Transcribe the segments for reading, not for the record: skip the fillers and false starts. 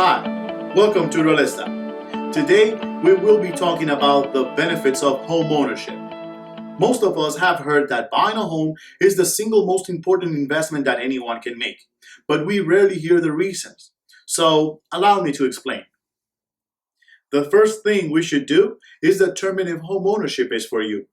Hi, welcome to Realesta. Today, we will be talking about the benefits of home ownership. Most of us have heard that buying a home is the single most important investment that anyone can make, but we rarely hear the reasons. So, allow me to explain. The first thing we should do is determine if home ownership is for you.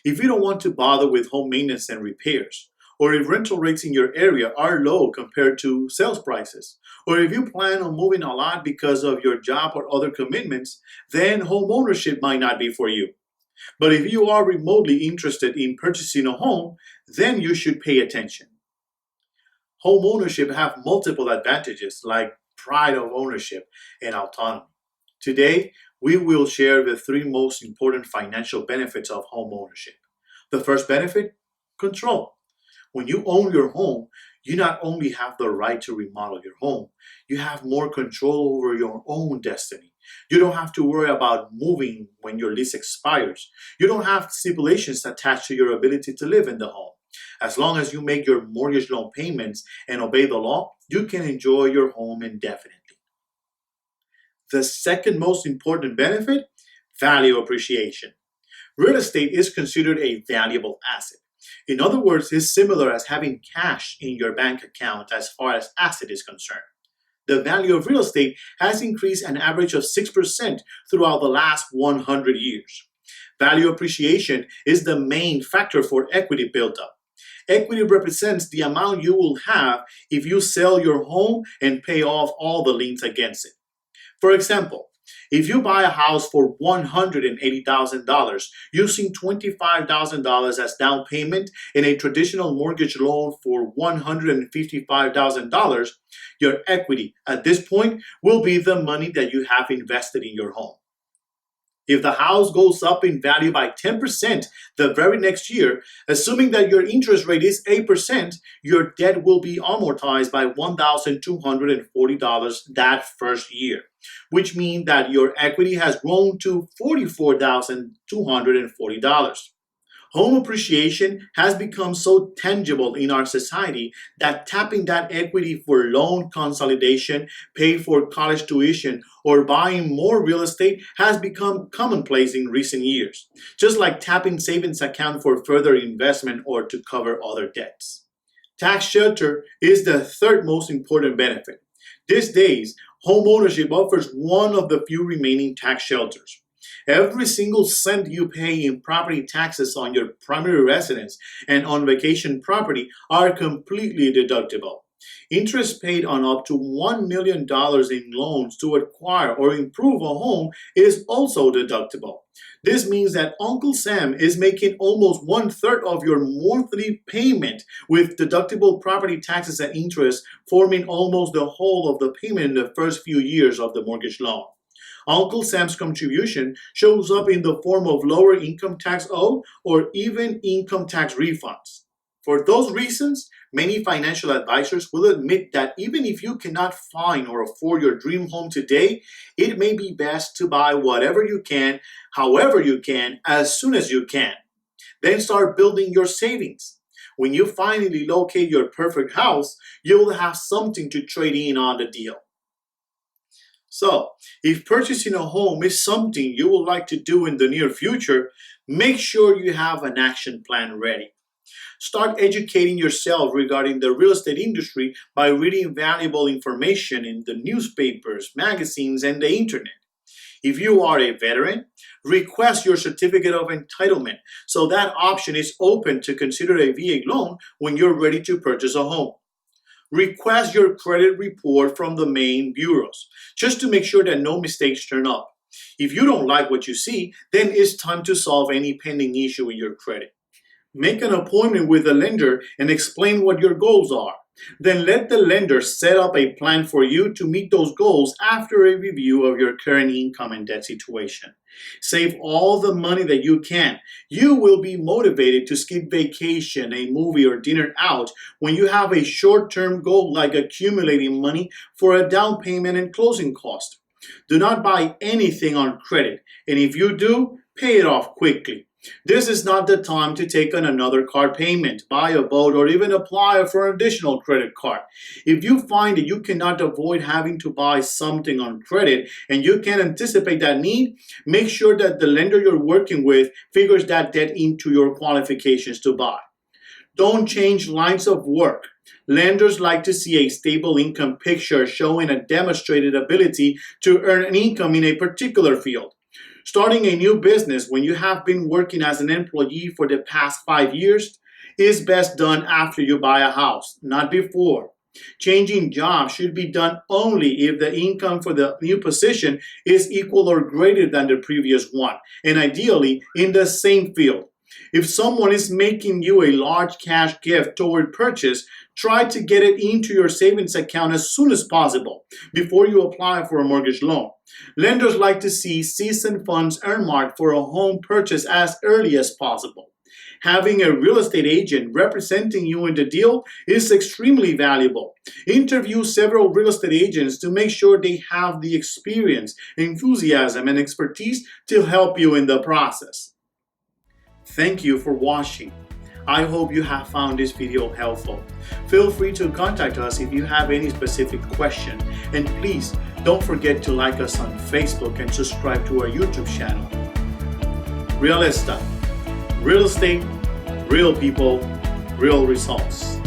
If you don't want to bother with home maintenance and repairs, or if rental rates in your area are low compared to sales prices, or if you plan on moving a lot because of your job or other commitments, then home ownership might not be for you. But if you are remotely interested in purchasing a home, then you should pay attention. Home ownership have multiple advantages like pride of ownership and autonomy. Today, we will share the three most important financial benefits of home ownership. The first benefit, control. When you own your home, you not only have the right to remodel your home, you have more control over your own destiny. You don't have to worry about moving when your lease expires. You don't have stipulations attached to your ability to live in the home. As long as you make your mortgage loan payments and obey the law, you can enjoy your home indefinitely. The second most important benefit, value appreciation. Real estate is considered a valuable asset. In other words, it's similar as having cash in your bank account as far as asset is concerned. The value of real estate has increased an average of 6% throughout the last 100 years. Value appreciation is the main factor for equity buildup. Equity represents the amount you will have if you sell your home and pay off all the liens against it. For example, if you buy a house for $180,000 using $25,000 as down payment and a traditional mortgage loan for $155,000, your equity at this point will be the money that you have invested in your home. If the house goes up in value by 10% the very next year, assuming that your interest rate is 8%, your debt will be amortized by $1,240 that first year, which means that your equity has grown to $44,240. Home appreciation has become so tangible in our society that tapping that equity for loan consolidation, pay for college tuition, or buying more real estate has become commonplace in recent years, just like tapping savings account for further investment or to cover other debts. Tax shelter is the third most important benefit. These days, home ownership offers one of the few remaining tax shelters. Every single cent you pay in property taxes on your primary residence and on vacation property are completely deductible. Interest paid on up to $1 million in loans to acquire or improve a home is also deductible. This means that Uncle Sam is making almost one-third of your monthly payment, with deductible property taxes and interest forming almost the whole of the payment in the first few years of the mortgage loan. Uncle Sam's contribution shows up in the form of lower income tax owed or even income tax refunds. For those reasons, many financial advisors will admit that even if you cannot find or afford your dream home today, it may be best to buy whatever you can, however you can, as soon as you can. Then start building your savings. When you finally locate your perfect house, you will have something to trade in on the deal. So, if purchasing a home is something you would like to do in the near future, make sure you have an action plan ready. Start educating yourself regarding the real estate industry by reading valuable information in the newspapers, magazines, and the internet. If you are a veteran, request your certificate of entitlement so that option is open to consider a VA loan when you're ready to purchase a home. Request your credit report from the main bureaus, just to make sure that no mistakes turn up. If you don't like what you see, then it's time to solve any pending issue in your credit. Make an appointment with the lender and explain what your goals are. Then let the lender set up a plan for you to meet those goals after a review of your current income and debt situation. Save all the money that you can. You will be motivated to skip vacation, a movie, or dinner out when you have a short-term goal like accumulating money for a down payment and closing cost. Do not buy anything on credit, and if you do, pay it off quickly. This is not the time to take on another car payment, buy a boat, or even apply for an additional credit card. If you find that you cannot avoid having to buy something on credit and you can anticipate that need, make sure that the lender you're working with figures that debt into your qualifications to buy. Don't change lines of work. Lenders like to see a stable income picture showing a demonstrated ability to earn an income in a particular field. Starting a new business when you have been working as an employee for the past 5 years is best done after you buy a house, not before. Changing jobs should be done only if the income for the new position is equal or greater than the previous one, and ideally in the same field. If someone is making you a large cash gift toward purchase, try to get it into your savings account as soon as possible before you apply for a mortgage loan. Lenders like to see seasoned funds earmarked for a home purchase as early as possible. Having a real estate agent representing you in the deal is extremely valuable. Interview several real estate agents to make sure they have the experience, enthusiasm, and expertise to help you in the process. Thank you for watching. I hope you have found this video helpful. Feel free to contact us if you have any specific question, and please don't forget to like us on Facebook and subscribe to our YouTube channel. Realesta, real estate, real people, real results.